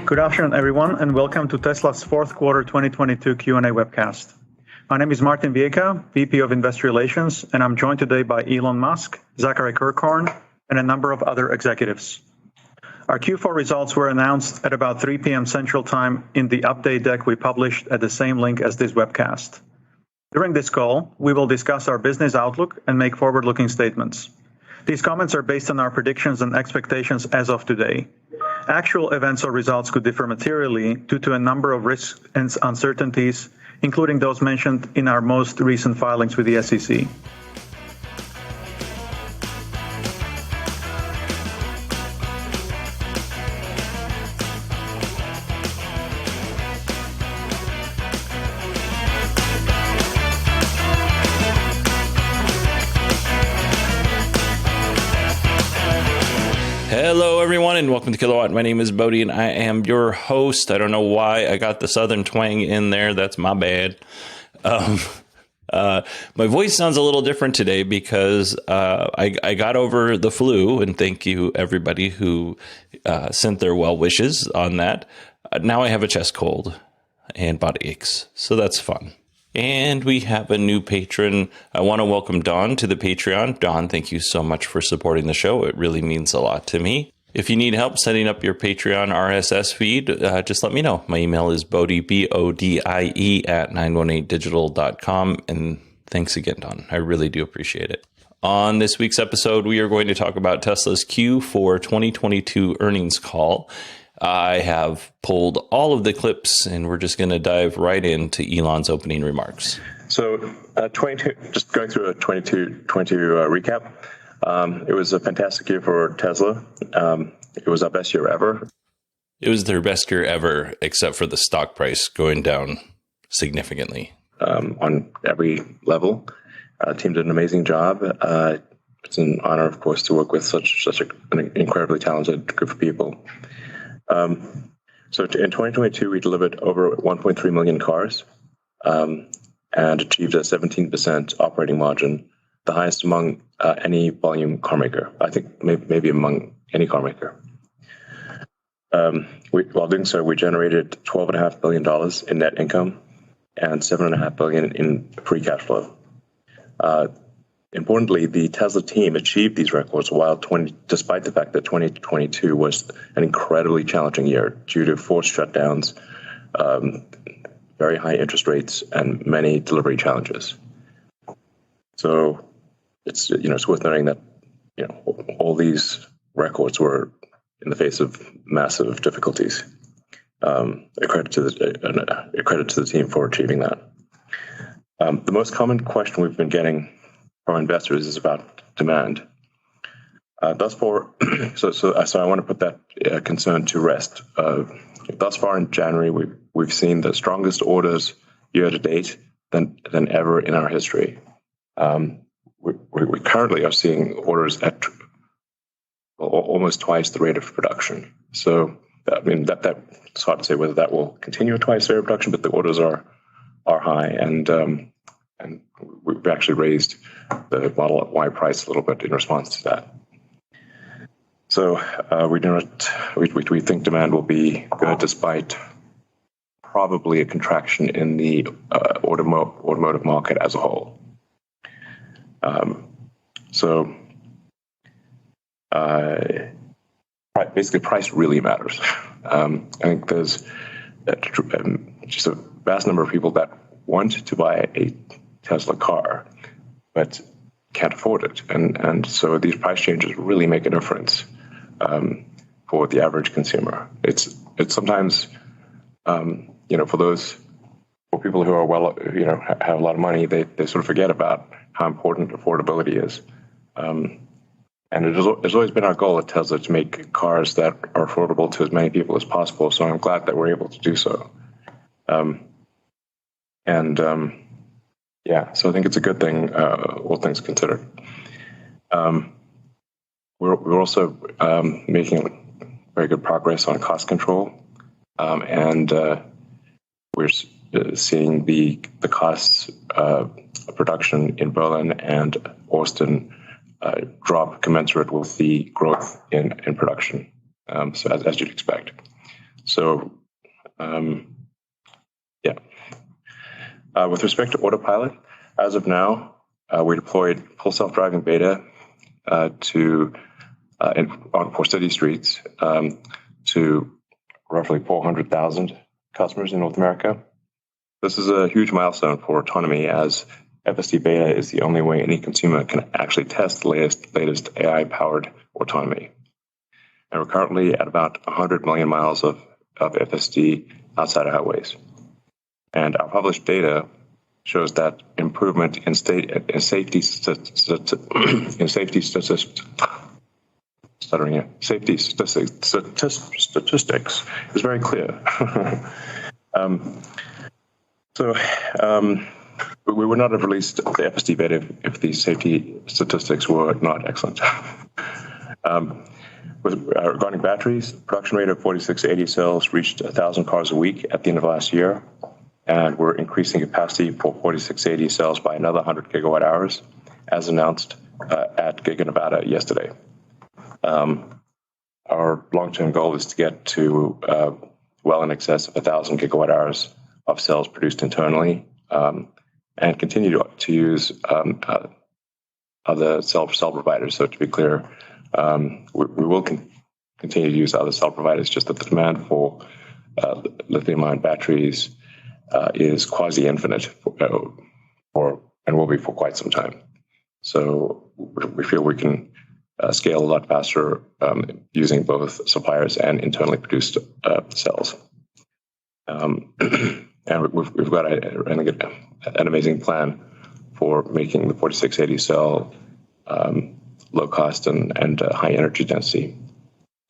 Good afternoon, everyone, and welcome to Tesla's fourth quarter 2022 Q&A webcast. My name is Martin Viecha, VP of Investor Relations, and I'm joined today by Elon Musk, Zachary Kirkhorn, and a number of other executives. Our Q4 results were announced at about 3 p.m. Central Time in the update deck we published at the same link as this webcast. During this call, we will discuss our business outlook and make forward-looking statements. These comments are based on our predictions and expectations as of today. Actual events or results could differ materially due to a number of risks and uncertainties, including those mentioned in our most recent filings with the SEC. Hello, everyone, and welcome to Kilowatt. My name is Bodie, and I am your host. I don't know why I got the southern twang in there. That's my bad. My voice sounds a little different today because I got over the flu, and thank you, everybody who sent their well wishes on that. Now I have a chest cold and body aches, so that's fun. And we have a new patron. I want to welcome Dawn to the Patreon. Dawn, thank you so much for supporting the show. It really means a lot to me. If you need help setting up your Patreon RSS feed, just let me know. My email is bodie, BODIE at 918digital.com. And thanks again, Dawn. I really do appreciate it. On this week's episode, we are going to talk about Tesla's Q4 2022 earnings call. I have pulled all of the clips, and we're just going to dive right into Elon's opening remarks. So, just going through a 22 recap. It was a fantastic year for Tesla. It was our best year ever. It was their best year ever, except for the stock price going down significantly. On every level. The team did an amazing job. It's an honor, of course, to work with such an incredibly talented group of people. So in 2022, we delivered over 1.3 million cars and achieved a 17% operating margin, the highest among any volume car maker. I think maybe among any car maker. While doing so, we generated $12.5 billion in net income and $7.5 billion in free cash flow. Importantly, the Tesla team achieved these records despite the fact that 2022 was an incredibly challenging year due to forced shutdowns, very high interest rates, and many delivery challenges. So it's worth noting that all these records were in the face of massive difficulties. A credit to the team for achieving that. The most common question we've been getting from investors is about demand. Thus far, so I want to put that concern to rest. Thus far in January, we've seen the strongest orders year to date than ever in our history. We currently are seeing orders at almost twice the rate of production. So I mean that's hard to say whether that will continue at twice the rate of production, but the orders are high, and we've actually raised the Model Y price a little bit in response to that. So we think demand will be good despite probably a contraction in the automotive market as a whole. Basically, price really matters. I think there's just a vast number of people that want to buy a Tesla car, but can't afford it, and so these price changes really make a difference for the average consumer. It's sometimes for people who are have a lot of money, they sort of forget about how important affordability is. And it's always been our goal at Tesla to make cars that are affordable to as many people as possible. So I'm glad that we're able to do so. So I think it's a good thing, all things considered. We're also making very good progress on cost control, and we're seeing the costs of production in Berlin and Austin drop commensurate with the growth in production, so as you'd expect. So, yeah. With respect to Autopilot, as of now, we deployed full self-driving beta for city streets to roughly 400,000 customers in North America. This is a huge milestone for autonomy, as FSD beta is the only way any consumer can actually test the latest AI-powered autonomy. And we're currently at about 100 million miles of FSD outside of highways. And our published data shows that improvement in safety statistics is very clear. We would not have released the FSD beta if the safety statistics were not excellent. Regarding batteries, production rate of 4680 cells reached 1,000 cars a week at the end of last year, and we're increasing capacity for 4680 cells by another 100 gigawatt hours, as announced at Giga Nevada yesterday. Our long-term goal is to get to well in excess of 1,000 gigawatt hours of cells produced internally, and continue to use other cell providers. So to be clear, we will continue to use other cell providers, just that the demand for lithium-ion batteries is quasi-infinite and will be for quite some time. So we feel we can scale a lot faster using both suppliers and internally produced cells. And we've got an amazing plan for making the 4680 cell low cost and high energy density.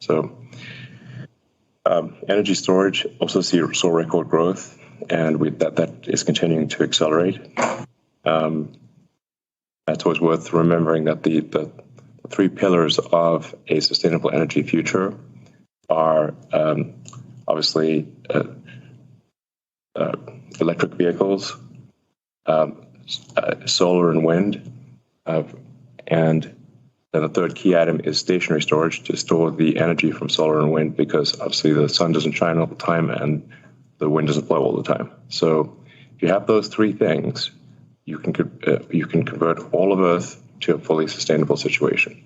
So energy storage also saw record growth, and that is continuing to accelerate. That's always worth remembering that the three pillars of a sustainable energy future are obviously electric vehicles, solar and wind, and then the third key item is stationary storage to store the energy from solar and wind, because obviously the sun doesn't shine all the time and the wind doesn't blow all the time. So if you have those three things, you can convert all of Earth to a fully sustainable situation,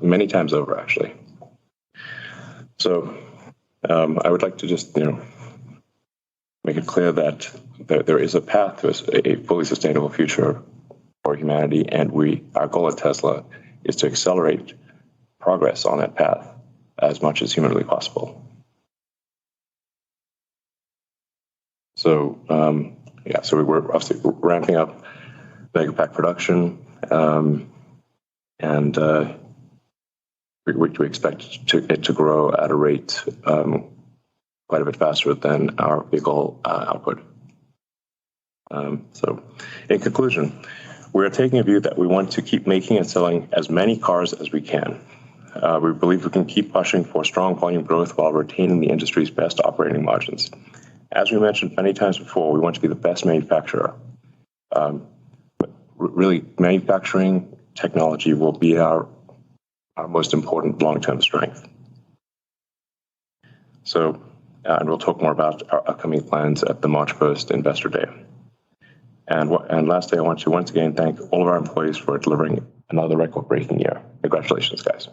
many times over, actually. So I would like to just make it clear that there is a path to a fully sustainable future for humanity, and our goal at Tesla is to accelerate progress on that path as much as humanly possible. So, so we're obviously ramping up Megapack production, and we expect it to grow at a rate quite a bit faster than our vehicle output. So, in conclusion, we are taking a view that we want to keep making and selling as many cars as we can. We believe we can keep pushing for strong volume growth while retaining the industry's best operating margins. As we mentioned many times before, we want to be the best manufacturer. Really, manufacturing technology will be our most important long-term strength. So, and we'll talk more about our upcoming plans at the March 1st Investor Day. And lastly, I want to once again thank all of our employees for delivering another record-breaking year. Congratulations, guys.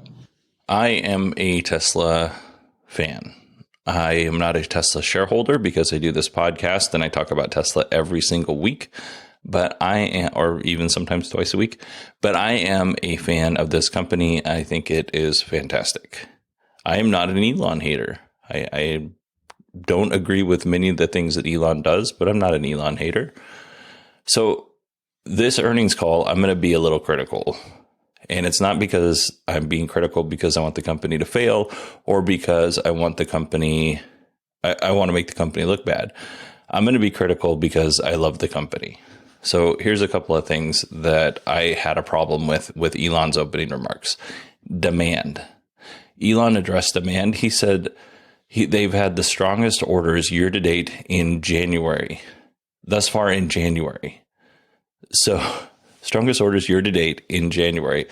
I am a Tesla fan. I am not a Tesla shareholder because I do this podcast and I talk about Tesla every single week, but I am, or even sometimes twice a week, but I am a fan of this company. I think it is fantastic. I am not an Elon hater. I don't agree with many of the things that Elon does, but I'm not an Elon hater. So this earnings call, I'm going to be a little critical. And it's not because I'm being critical because I want the company to fail or because I want the company, I want to make the company look bad. I'm going to be critical because I love the company. So here's a couple of things that I had a problem with Elon's opening remarks. Demand. Elon addressed demand. He said they've had the strongest orders year to date in January. Thus far in January. So strongest orders year to date in January.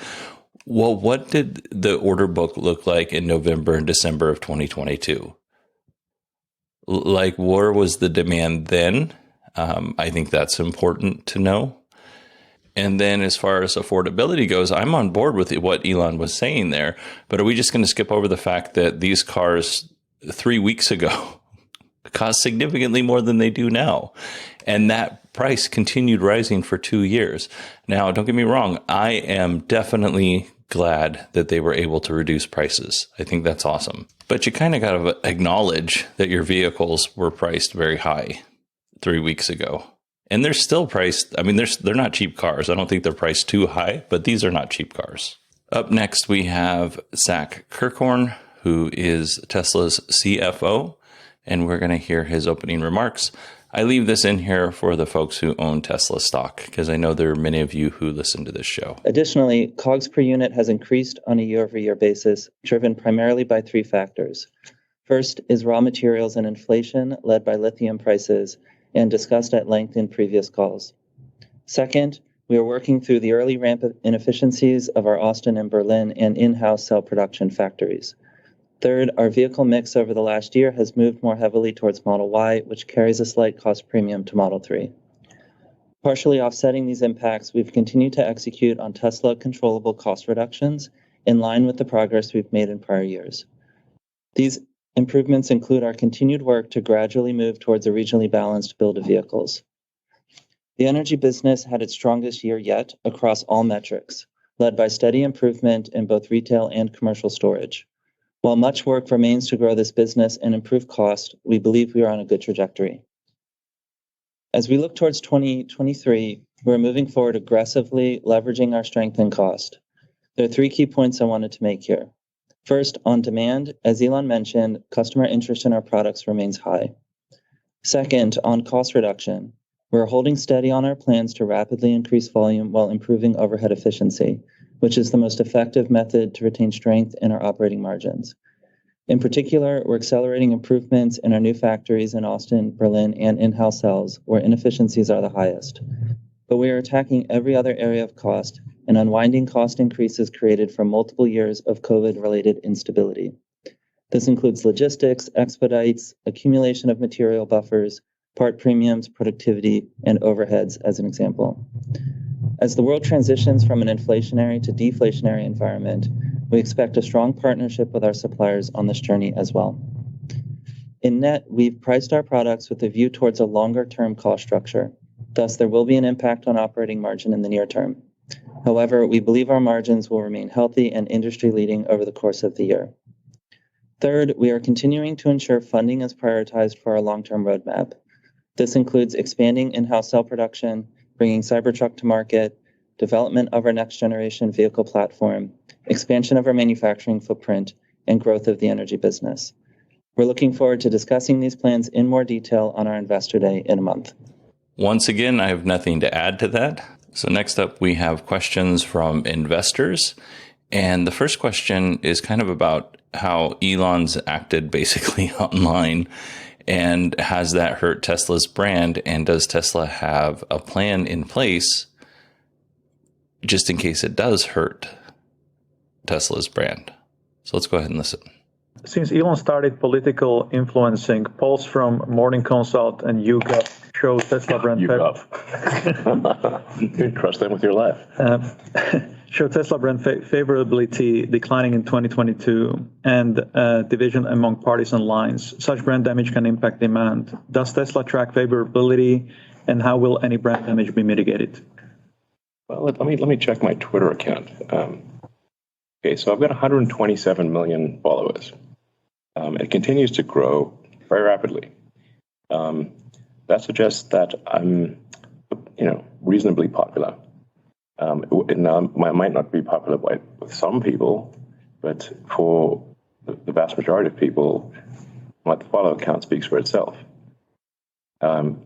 Well, what did the order book look like in November and December of 2022? Like, where was the demand then? I think that's important to know. And then as far as affordability goes, I'm on board with what Elon was saying there. But are we just going to skip over the fact that these cars 3 weeks ago cost significantly more than they do now? And that price continued rising for 2 years. Now, don't get me wrong. I am definitely glad that they were able to reduce prices. I think that's awesome. But you kind of got to acknowledge that your vehicles were priced very high 3 weeks ago. And they're still priced. I mean, they're not cheap cars. I don't think they're priced too high, but these are not cheap cars. Up next, we have Zach Kirkhorn, who is Tesla's CFO, and we're going to hear his opening remarks. I leave this in here for the folks who own Tesla stock, because I know there are many of you who listen to this show. Additionally, COGS per unit has increased on a year-over-year basis, driven primarily by 3 factors. First is raw materials and inflation, led by lithium prices, and discussed at length in previous calls. Second, we are working through the early ramp of inefficiencies of our Austin and Berlin and in-house cell production factories. Third, our vehicle mix over the last year has moved more heavily towards Model Y, which carries a slight cost premium to Model 3. Partially offsetting these impacts, we've continued to execute on Tesla controllable cost reductions in line with the progress we've made in prior years. These improvements include our continued work to gradually move towards a regionally balanced build of vehicles. The energy business had its strongest year yet across all metrics, led by steady improvement in both retail and commercial storage. While much work remains to grow this business and improve cost, we believe we are on a good trajectory. As we look towards 2023, we're moving forward aggressively, leveraging our strength and cost. There are 3 key points I wanted to make here. First, on demand, as Elon mentioned, customer interest in our products remains high. Second, on cost reduction, we're holding steady on our plans to rapidly increase volume while improving overhead efficiency, which is the most effective method to retain strength in our operating margins. In particular, we're accelerating improvements in our new factories in Austin, Berlin, and in-house cells, where inefficiencies are the highest. But we are attacking every other area of cost and unwinding cost increases created from multiple years of COVID-related instability. This includes logistics, expedites, accumulation of material buffers, part premiums, productivity, and overheads, as an example. As the world transitions from an inflationary to deflationary environment, we expect a strong partnership with our suppliers on this journey as well. In net, we've priced our products with a view towards a longer-term cost structure. Thus, there will be an impact on operating margin in the near term. However, we believe our margins will remain healthy and industry-leading over the course of the year. Third, we are continuing to ensure funding is prioritized for our long-term roadmap. This includes expanding in-house cell production, bringing Cybertruck to market, development of our next-generation vehicle platform, expansion of our manufacturing footprint, and growth of the energy business. We're looking forward to discussing these plans in more detail on our Investor Day in a month. Once again, I have nothing to add to that. So next up, we have questions from investors. And the first question is kind of about how Elon's acted basically online. And has that hurt Tesla's brand? And does Tesla have a plan in place just in case it does hurt Tesla's brand? So let's go ahead and listen. Since Elon started political influencing, polls from Morning Consult and YouGov show Tesla brand You can crush them with your laugh. Show Tesla brand favorability declining in 2022 and division among partisan lines. Such brand damage can impact demand. Does Tesla track favorability, and how will any brand damage be mitigated? Well, let me check my Twitter account. Okay, so I've got 127 million followers. It continues to grow very rapidly. That suggests that I'm, reasonably popular. It might not be popular with some people, but for the vast majority of people, my follow count speaks for itself. I'm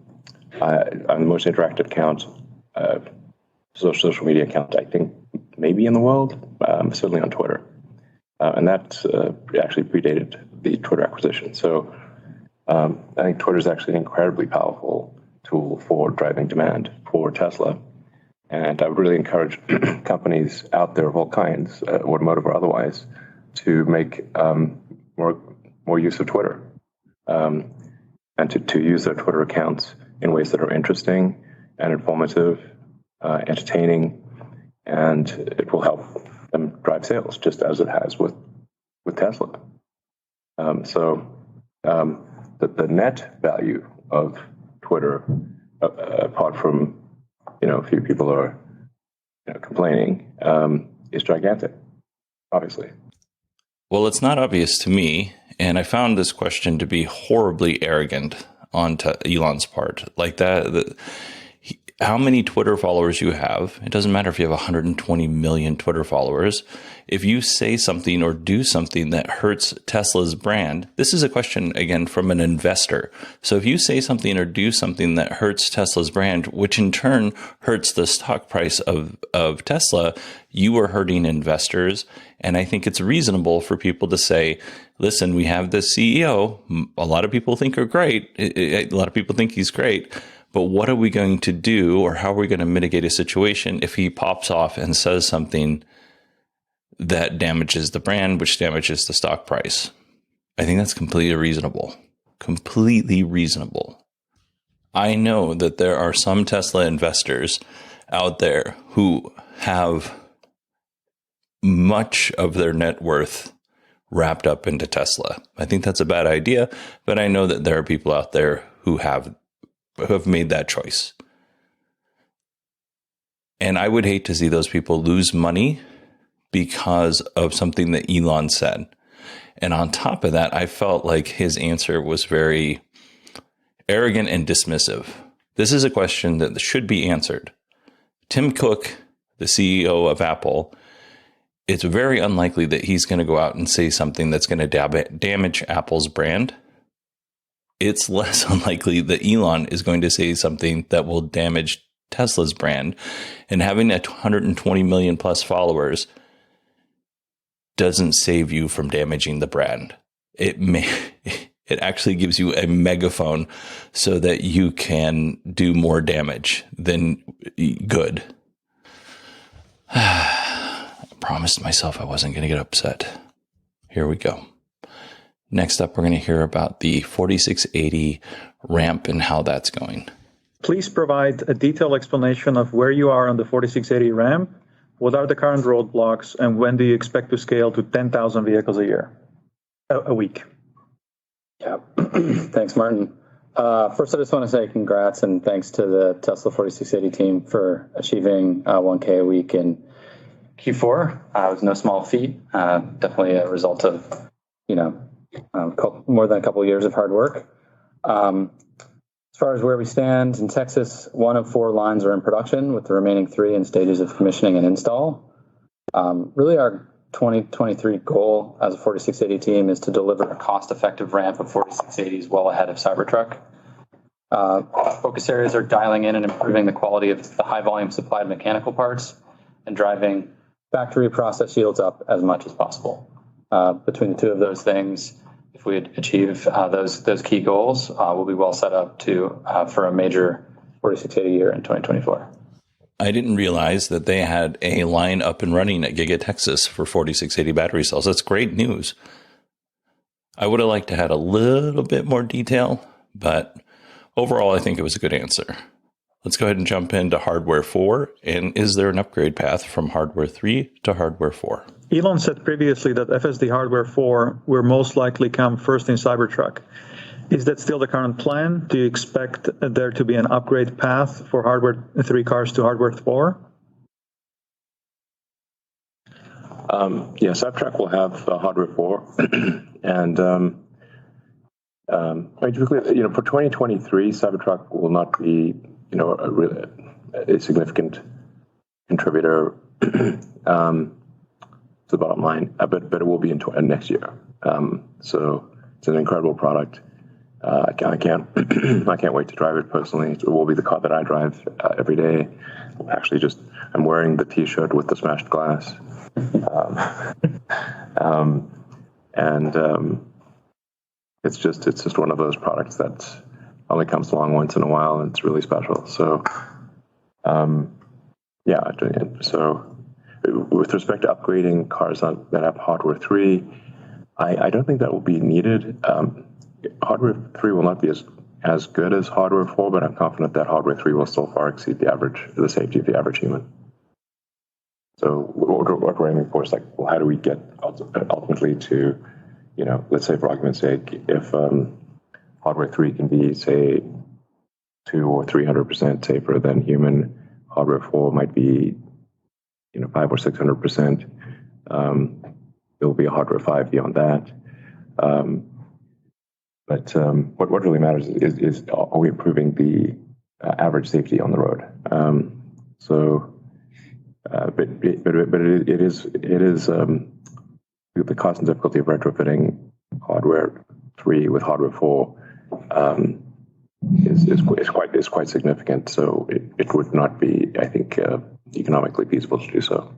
the most interactive account, social media account, I think, maybe in the world, certainly on Twitter. And that actually predated the Twitter acquisition. So I think Twitter is actually an incredibly powerful tool for driving demand for Tesla. And I would really encourage companies out there of all kinds, automotive or otherwise, to make more use of Twitter. and to use their Twitter accounts in ways that are interesting and informative, entertaining, and it will help them drive sales, just as it has with Tesla. The net value of Twitter, apart from a few people are complaining, is gigantic, obviously. Well, it's not obvious to me, and I found this question to be horribly arrogant on Elon's part. Like that, how many Twitter followers you have, it doesn't matter if you have 120 million Twitter followers. If you say something or do something that hurts Tesla's brand, this is a question, again, from an investor. So if you say something or do something that hurts Tesla's brand, which in turn hurts the stock price of Tesla, you are hurting investors. And I think it's reasonable for people to say, listen, we have this CEO. A lot of people think are great. A lot of people think he's great. But what are we going to do, or how are we going to mitigate a situation if he pops off and says something that damages the brand, which damages the stock price? I think that's completely reasonable. Completely reasonable. I know that there are some Tesla investors out there who have much of their net worth wrapped up into Tesla. I think that's a bad idea, but I know that there are people out there who have made that choice. And I would hate to see those people lose money because of something that Elon said. And on top of that, I felt like his answer was very arrogant and dismissive. This is a question that should be answered. Tim Cook, the CEO of Apple, it's very unlikely that he's going to go out and say something that's going to damage Apple's brand. It's less unlikely that Elon is going to say something that will damage Tesla's brand. And having 120 million plus followers doesn't save you from damaging the brand. It actually gives you a megaphone so that you can do more damage than good. I promised myself I wasn't going to get upset. Here we go. Next up, we're going to hear about the 4680 ramp and how that's going. Please provide a detailed explanation of where you are on the 4680 ramp. What are the current roadblocks, and when do you expect to scale to 10,000 vehicles a week? Yeah, thanks, Martin. First, I just want to say congrats and thanks to the Tesla 4680 team for achieving 1K a week in Q4. It was no small feat. Definitely a result of, more than a couple of years of hard work. As far as where we stand in Texas, 1 of 4 lines are in production, with the remaining 3 in stages of commissioning and install. Really, our 2023 goal as a 4680 team is to deliver a cost-effective ramp of 4680s well ahead of Cybertruck. Focus areas are dialing in and improving the quality of the high-volume supply of mechanical parts and driving factory process yields up as much as possible. Between the two of those things, if we achieve those key goals, we'll be well set up for a major 4680 year in 2024. I didn't realize that they had a line up and running at Giga Texas for 4680 battery cells. That's great news. I would have liked to have a little bit more detail, but overall, I think it was a good answer. Let's go ahead and jump into hardware 4. And is there an upgrade path from hardware 3 to hardware 4? Elon said previously that FSD hardware 4 will most likely come first in Cybertruck. Is that still the current plan? Do you expect there to be an upgrade path for hardware 3 cars to hardware 4? Cybertruck will have hardware 4, and typically, for 2023, Cybertruck will not be, a significant contributor to the bottom line, but it will be in next year. So it's an incredible product. I can't wait to drive it personally. It will be the car that I drive every day. Actually, I'm wearing the T-shirt with the smashed glass, it's just one of those products that only comes along once in a while, and it's really special. So, So, with respect to upgrading cars that have hardware 3, I don't think that will be needed. Hardware 3 will not be as as good as hardware 4, but I'm confident that hardware 3 will still far exceed the safety of the average human. So what we're aiming for is like, well, how do we get ultimately to, let's say for argument's sake, if hardware 3 can be, say, 200 or 300% safer than human, hardware 4 might be, 500 or 600%. There will be a hardware 5 beyond that. But what really matters is are we improving the average safety on the road? But it is the cost and difficulty of retrofitting hardware 3 with hardware 4 is quite significant. So it would not be, I think, economically feasible to do so.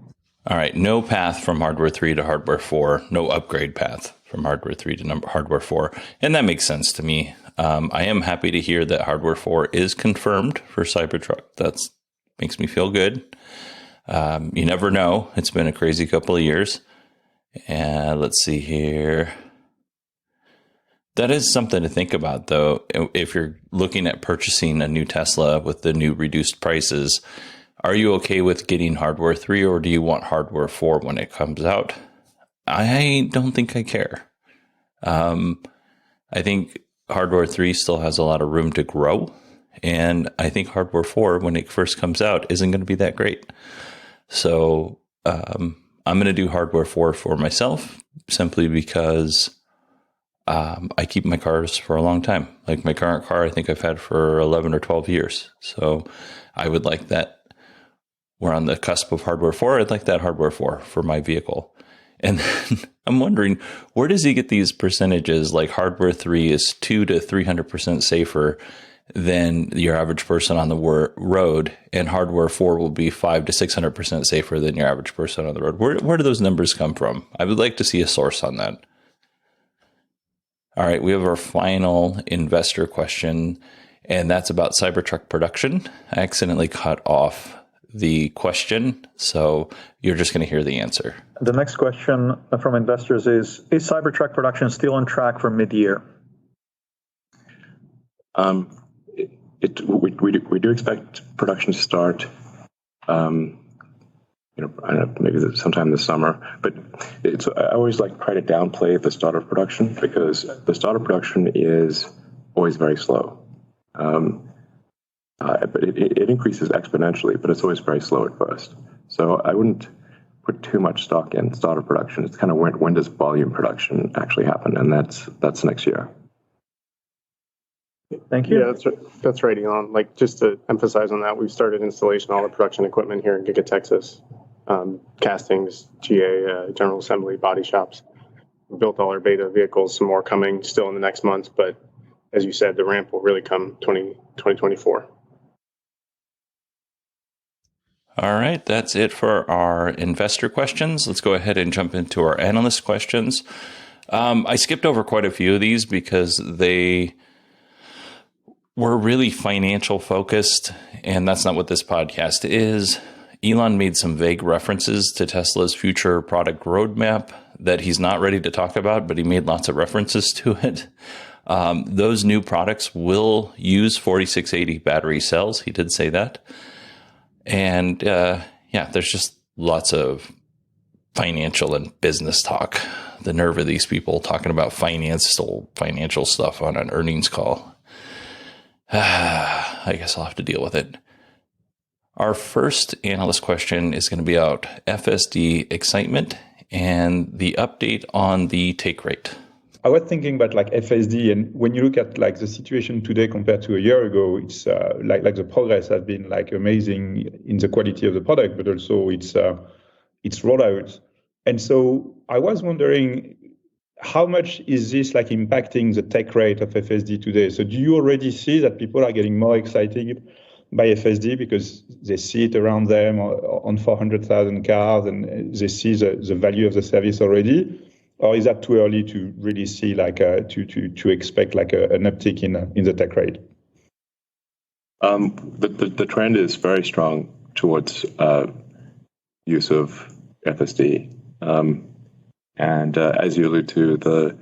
All right, no path from hardware 3 to hardware 4, no upgrade path from hardware 3 to hardware 4. And that makes sense to me. I am happy to hear that hardware 4 is confirmed for Cybertruck. That makes me feel good. You never know. It's been a crazy couple of years. And let's see here. That is something to think about, though. If you're looking at purchasing a new Tesla with the new reduced prices, are you okay with getting hardware 3 or do you want hardware 4 when it comes out? I don't think I care. I think hardware 3 still has a lot of room to grow. And I think hardware 4, when it first comes out, isn't going to be that great. So I'm going to do hardware 4 for myself simply because I keep my cars for a long time. Like my current car, I think I've had for 11 or 12 years. So I would like that. We're on the cusp of hardware 4. I'd like that hardware 4 for my vehicle. And then I'm wondering, where does he get these percentages? Like hardware 3 is 200 to 300% safer than your average person on the road, and hardware 4 will be 500 to 600% safer than your average person on the road. Where do those numbers come from? I would like to see a source on that. All right, we have our final investor question, and that's about Cybertruck production. I accidentally cut off the question, so you're just going to hear the answer. The next question from investors is Cybertruck production still on track for mid-year? We do expect production to start, I don't know, maybe sometime this summer. But I always try to downplay the start of production because the start of production is always very slow. But it increases exponentially, but it's always very slow at first. So I wouldn't put too much stock in start of production. It's kind of when does volume production actually happen, and that's next year. Thank you. Yeah, that's right, Elon. Just to emphasize on that, we've started installation of all the production equipment here in Giga, Texas. Castings, GA, General Assembly, body shops. We built all our beta vehicles, some more coming still in the next month, but as you said, the ramp will really come 2024. All right, that's it for our investor questions. Let's go ahead and jump into our analyst questions. I skipped over quite a few of these because they were really financial focused, and that's not what this podcast is. Elon made some vague references to Tesla's future product roadmap that he's not ready to talk about, but he made lots of references to it. Those new products will use 4680 battery cells. He did say that. And there's just lots of financial and business talk. The nerve of these people talking about financial stuff on an earnings call. I guess I'll have to deal with it. Our first analyst question is going to be about FSD excitement and the update on the take rate. I was thinking about FSD, and when you look at the situation today compared to a year ago, it's like the progress has been amazing in the quality of the product, but also its rollout. And so I was wondering, how much is this impacting the take rate of FSD today? So do you already see that people are getting more excited by FSD because they see it around them on 400,000 cars and they see the value of the service already? Or is that too early to really see to expect an uptick in the take rate? The trend is very strong towards use of FSD, and as you allude to,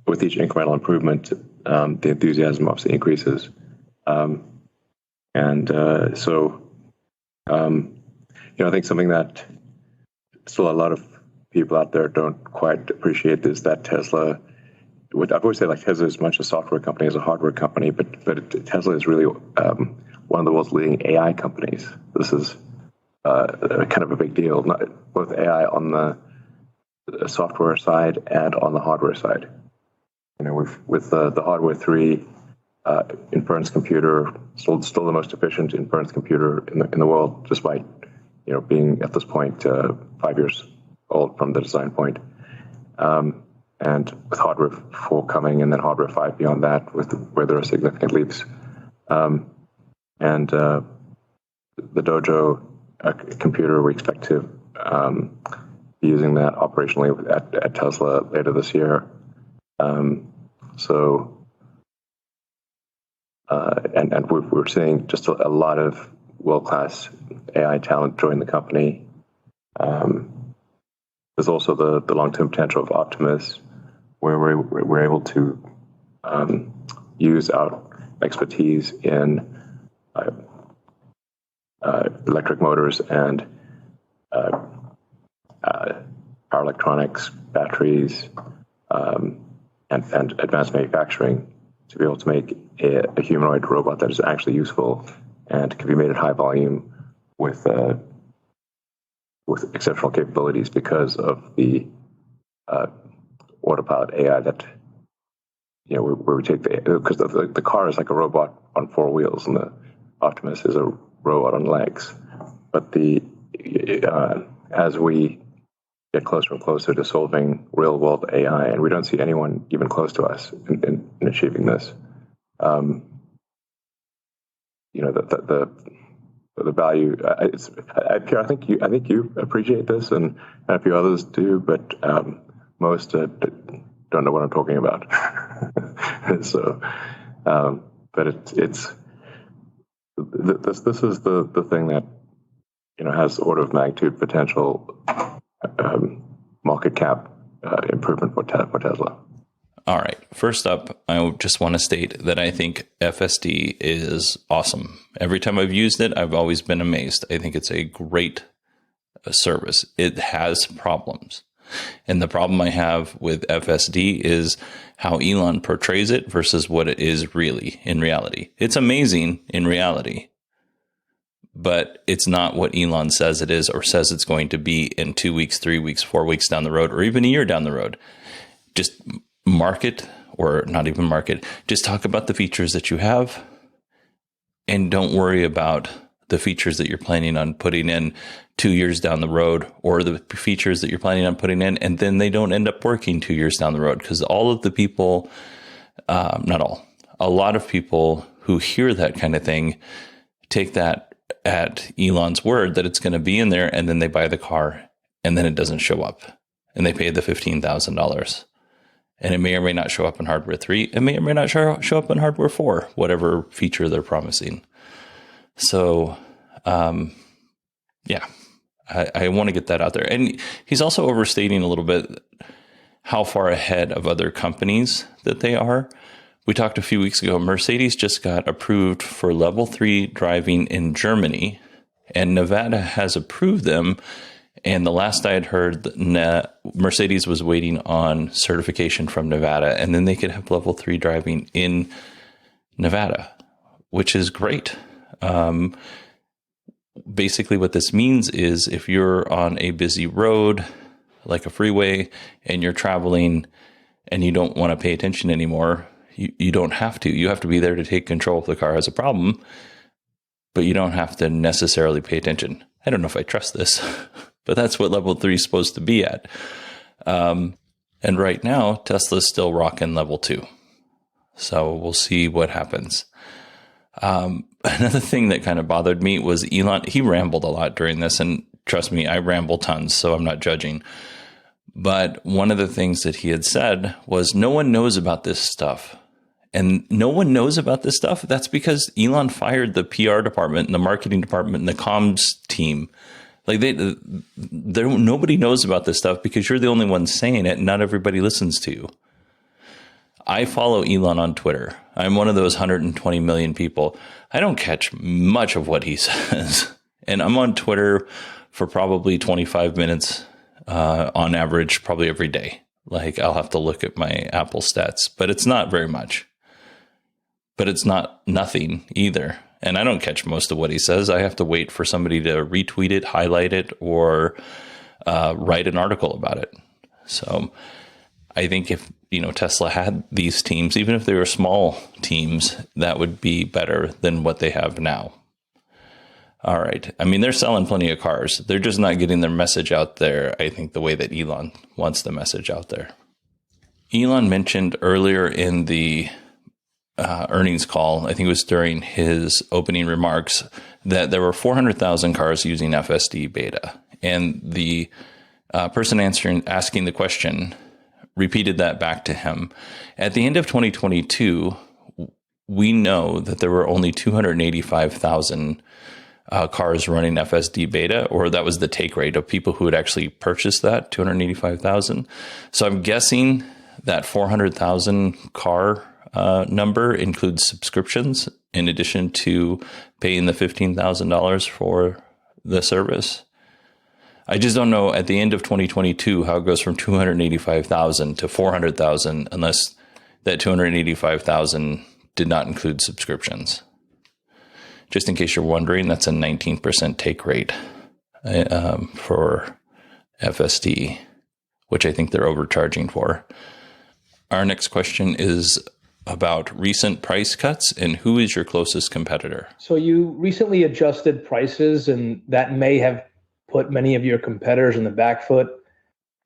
with each incremental improvement, the enthusiasm obviously increases. I think something that still a lot of people out there don't quite appreciate is that Tesla, I've always said like Tesla is as much a software company as a hardware company, but Tesla is really one of the world's leading AI companies. This is kind of a big deal, both AI on the software side and on the hardware side. With the hardware 3 inference computer, still the most efficient inference computer in the world, despite being at this point 5 years old from the design point. And with hardware 4 coming, and then hardware 5 beyond that, where there are significant leaps. The Dojo computer, we expect to be using that operationally at Tesla later this year. We're seeing just a lot of world-class AI talent join the company. There's also the long-term potential of Optimus, where we're able to use our expertise in electric motors and power electronics, batteries, and advanced manufacturing to be able to make a humanoid robot that is actually useful and can be made at high volume with exceptional capabilities because of the autopilot AI that where we take because the car is like a robot on 4 wheels and the Optimus is a robot on legs. But as we get closer and closer to solving real world AI, and we don't see anyone even close to us in achieving this, the value. Pierre, I think you appreciate this, and a few others do, but most don't know what I'm talking about. So, but this is the thing that has order of magnitude potential market cap improvement for Tesla. All right. First up, I just want to state that I think FSD is awesome. Every time I've used it, I've always been amazed. I think it's a great service. It has problems. And the problem I have with FSD is how Elon portrays it versus what it is really in reality. It's amazing in reality, but it's not what Elon says it is or says it's going to be in 2 weeks, 3 weeks, 4 weeks down the road, or even a year down the road. Just market, or not even market, just talk about the features that you have and don't worry about the features that you're planning on putting in 2 years down the road, or the features that you're planning on putting in and then they don't end up working 2 years down the road. Because all of the people, not all, a lot of people who hear that kind of thing take that at Elon's word that it's going to be in there, and then they buy the car and then it doesn't show up and they pay the $15,000. And it may or may not show up in hardware 3. It may or may not show up in hardware 4, whatever feature they're promising. So, yeah, I want to get that out there. And he's also overstating a little bit how far ahead of other companies that they are. We talked a few weeks ago, Mercedes just got approved for level 3 driving in Germany, and Nevada has approved them. And the last I had heard, Mercedes was waiting on certification from Nevada, and then they could have level 3 driving in Nevada, which is great. Basically, what this means is if you're on a busy road, like a freeway, and you're traveling and you don't want to pay attention anymore, you don't have to. You have to be there to take control if the car has a problem, but you don't have to necessarily pay attention. I don't know if I trust this. But that's what level 3 is supposed to be at. And right now, Tesla's still rocking level 2. So we'll see what happens. Another thing that kind of bothered me was Elon. He rambled a lot during this. And trust me, I ramble tons, so I'm not judging. But one of the things that he had said was, no one knows about this stuff. And no one knows about this stuff. That's because Elon fired the PR department and the marketing department and the comms team. Like nobody knows about this stuff because you're the only one saying it and not everybody listens to you. I follow Elon on Twitter. I'm one of those 120 million people. I don't catch much of what he says. And I'm on Twitter for probably 25 minutes on average, probably every day. Like, I'll have to look at my Apple stats, but it's not very much. But it's not nothing either. And I don't catch most of what he says. I have to wait for somebody to retweet it, highlight it, or write an article about it. So I think if Tesla had these teams, even if they were small teams, that would be better than what they have now. All right. I mean, they're selling plenty of cars. They're just not getting their message out there, I think, the way that Elon wants the message out there. Elon mentioned earlier in the earnings call, I think it was during his opening remarks, that there were 400,000 cars using FSD beta. And the person asking the question repeated that back to him. At the end of 2022, we know that there were only 285,000 cars running FSD beta, or that was the take rate of people who had actually purchased that, 285,000. So I'm guessing that 400,000 car number includes subscriptions in addition to paying the $15,000 for the service. I just don't know at the end of 2022 how it goes from 285,000 to 400,000 unless that 285,000 did not include subscriptions. Just in case you're wondering, that's a 19% take rate for FSD, which I think they're overcharging for. Our next question is about recent price cuts and who is your closest competitor? So you recently adjusted prices, and that may have put many of your competitors in the back foot.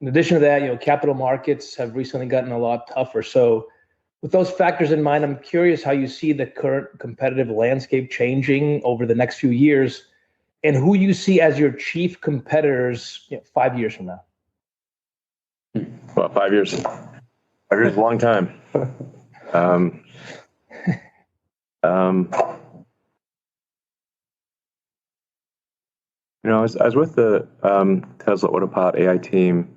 In addition to that, capital markets have recently gotten a lot tougher. So with those factors in mind, I'm curious how you see the current competitive landscape changing over the next few years and who you see as your chief competitors 5 years from now. Well, 5 years. 5 years is a long time. I was with the Tesla Autopilot AI team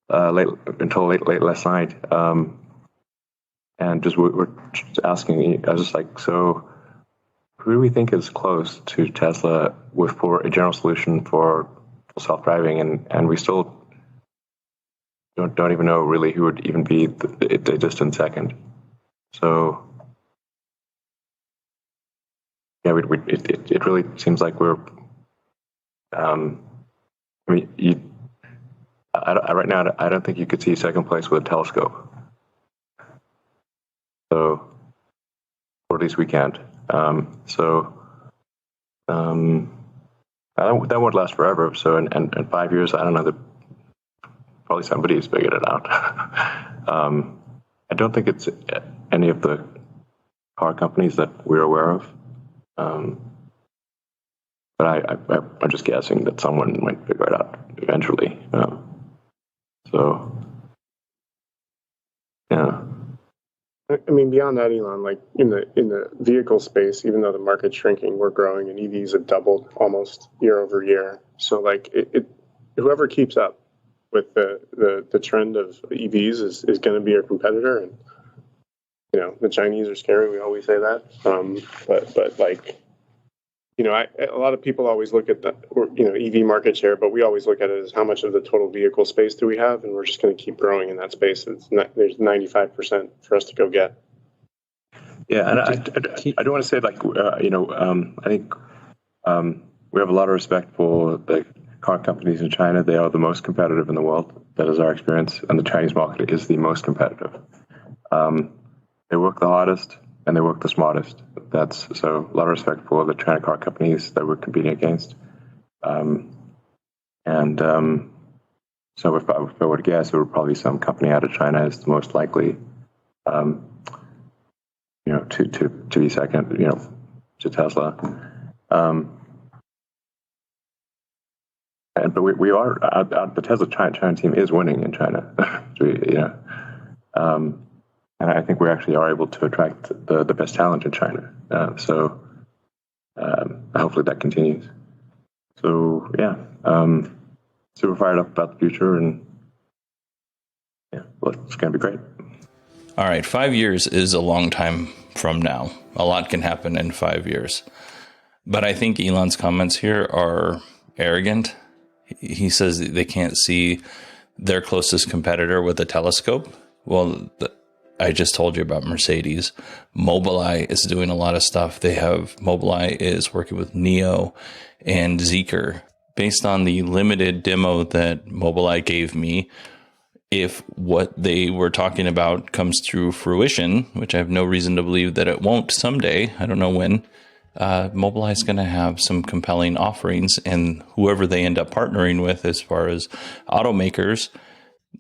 until late last night. And we're just asking, I was just like, so who do we think is close to Tesla for a general solution for self-driving? And we still don't even know really who would even be the distant second. So yeah, it really seems like we're, right now, I don't think you could see second place with a telescope. So, or at least we can't. That won't last forever. So, in 5 years, I don't know, probably somebody has figured it out. I don't think it's any of the car companies that we're aware of. But I'm just guessing that someone might figure it out eventually. Yeah. I mean, beyond that, Elon, like in the vehicle space, even though the market's shrinking, we're growing, and EVs have doubled almost year over year. So, like, whoever keeps up with the trend of EVs is going to be our competitor. And the Chinese are scary. We always say that. But like, a lot of people always look at the EV market share, but we always look at it as how much of the total vehicle space do we have, and we're just going to keep growing in that space. There's 95% for us to go get. Yeah, and I don't want to say like I think we have a lot of respect for the car companies in China. They are the most competitive in the world. That is our experience, and the Chinese market is the most competitive. They work the hardest and they work the smartest. So a lot of respect for the China car companies that we're competing against. So if I were to guess, it would probably some company out of China is the most likely, to be second, to Tesla. But we are the Tesla China team is winning in China. And I think we actually are able to attract the best talent in China. So hopefully that continues. So yeah, super fired up about the future, and yeah, well, it's going to be great. All right, 5 years is a long time from now. A lot can happen in 5 years. But I think Elon's comments here are arrogant. He says that they can't see their closest competitor with a telescope. Well, I just told you about Mercedes. Mobileye is doing a lot of stuff. Mobileye is working with NIO and Zeekr. Based on the limited demo that Mobileye gave me, if what they were talking about comes to fruition, which I have no reason to believe that it won't someday, I don't know when, Mobileye is going to have some compelling offerings, and whoever they end up partnering with as far as automakers,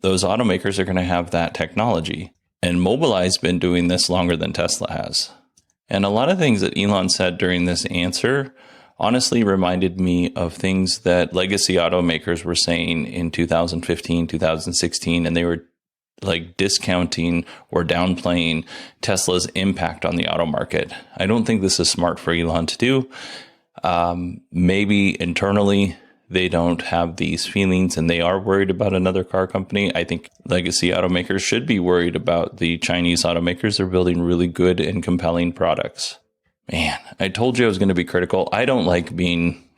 those automakers are going to have that technology. And Mobileye's been doing this longer than Tesla has. And a lot of things that Elon said during this answer honestly reminded me of things that legacy automakers were saying in 2015, 2016, and they were like discounting or downplaying Tesla's impact on the auto market. I don't think this is smart for Elon to do. Maybe internally they don't have these feelings and they are worried about another car company. I think legacy automakers should be worried about the Chinese automakers. They're building really good and compelling products. Man, I told you I was going to be critical. I don't like being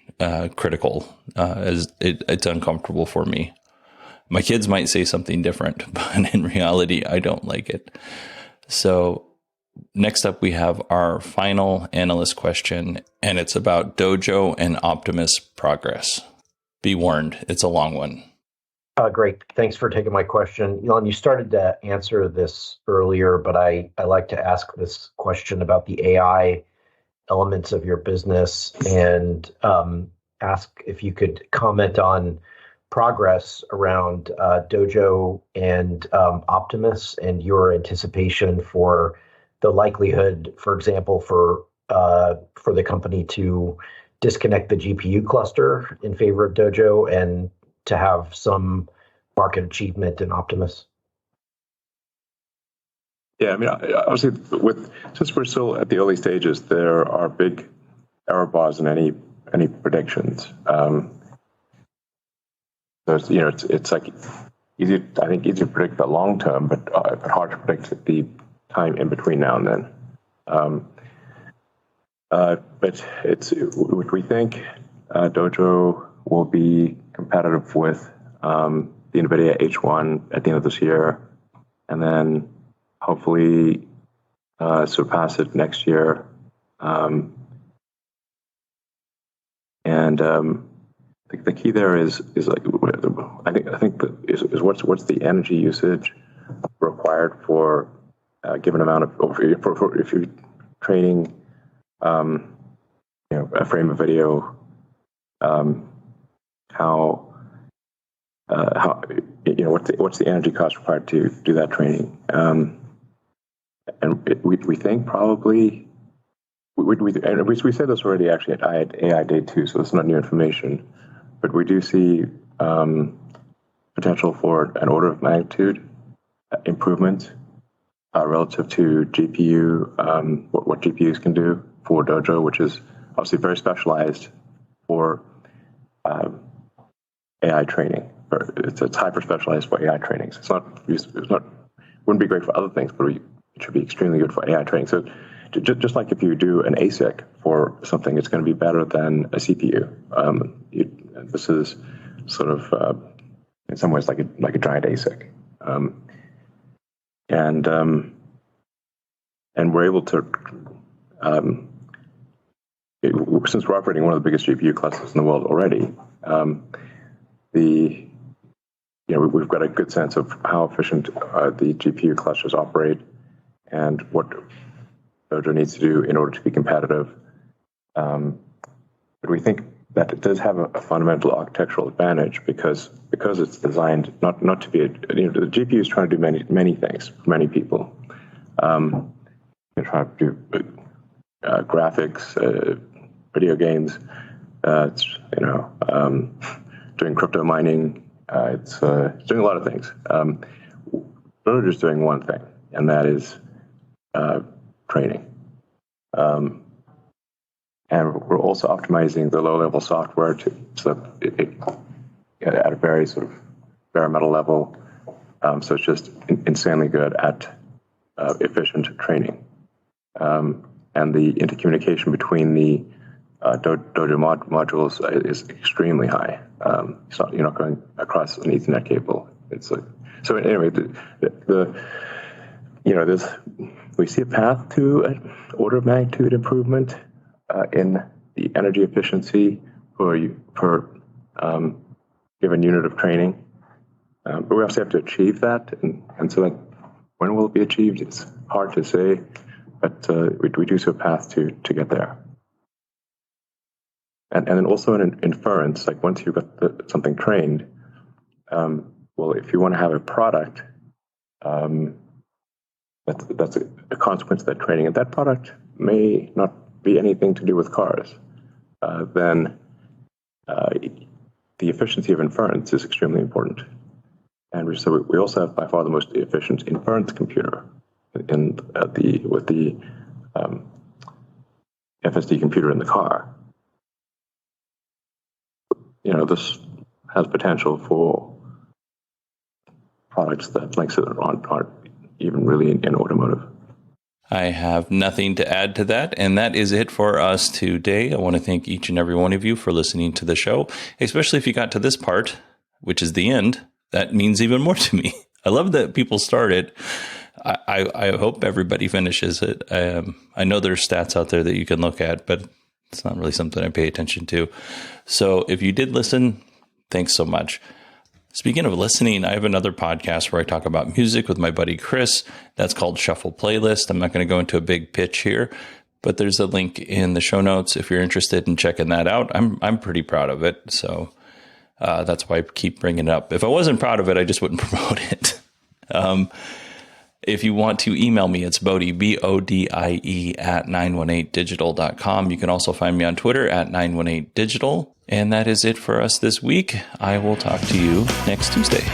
critical, as it's uncomfortable for me. My kids might say something different, but in reality, I don't like it. So next up, we have our final analyst question, and it's about Dojo and Optimus progress. Be warned, it's a long one. Great. Thanks for taking my question. Elon, you started to answer this earlier, but I like to ask this question about the AI elements of your business and ask if you could comment on progress around Dojo and Optimus and your anticipation for the likelihood, for example, for the company to disconnect the GPU cluster in favor of Dojo and to have some market achievement in Optimus. Yeah, I mean, obviously, since we're still at the early stages, there are big error bars in any predictions. So it's like easy to predict the long term, but hard to predict the time in between now and then. But we think Dojo will be competitive with the NVIDIA H1 at the end of this year, and then hopefully surpass it next year. The key there is like I think what's the energy usage required for a given amount of if you're training a frame of video, what's the energy cost required to do that training? And we think probably we said this already actually at AI Day 2, so it's not new information, but we do see potential for an order of magnitude improvement relative to GPU, what GPUs can do for Dojo, which is obviously very specialized for AI training. It's hyper specialized for AI training. So wouldn't be great for other things, but it should be extremely good for AI training. So just like if you do an ASIC for something, it's going to be better than a CPU. This is sort of in some ways like a giant ASIC, and we're able to. Since we're operating one of the biggest GPU clusters in the world already, we've got a good sense of how efficient the GPU clusters operate and what Dojo needs to do in order to be competitive. But we think that it does have a fundamental architectural advantage because it's designed not to be the GPU is trying to do many things for many people. They're trying to do graphics, video games. It's doing crypto mining. It's doing a lot of things. Dojo is doing one thing, and that is training. And we're also optimizing the low-level software so that at a very sort of bare metal level. So it's just insanely good at efficient training. And the intercommunication between the Dojo modules is extremely high. So you're not going across an Ethernet cable. So anyway, we see a path to an order of magnitude improvement in the energy efficiency per given unit of training. But we also have to achieve that, and so when will it be achieved? It's hard to say, but we do see a path to get there. And then also in inference, like once you've got something trained, well, if you want to have a product, that's a consequence of that training, and that product may not be anything to do with cars, then the efficiency of inference is extremely important. And so we also have by far the most efficient inference computer with the FSD computer in the car. This has potential for products that aren't even really in automotive. I have nothing to add to that, and that is it for us today. I want to thank each and every one of you for listening to the show, especially if you got to this part, which is the end. That means even more to me. I love that people started. I hope everybody finishes it. I know there's stats out there that you can look at, but it's not really something I pay attention to. So if you did listen, thanks so much. Speaking of listening, I have another podcast where I talk about music with my buddy Chris. That's called Shuffle Playlist. I'm not going to go into a big pitch here, but there's a link in the show notes if you're interested in checking that out. I'm pretty proud of it, so that's why I keep bringing it up. If I wasn't proud of it, I just wouldn't promote it. If you want to email me, it's Bodie, BODIE at 918digital.com. You can also find me on Twitter at 918digital. And that is it for us this week. I will talk to you next Tuesday.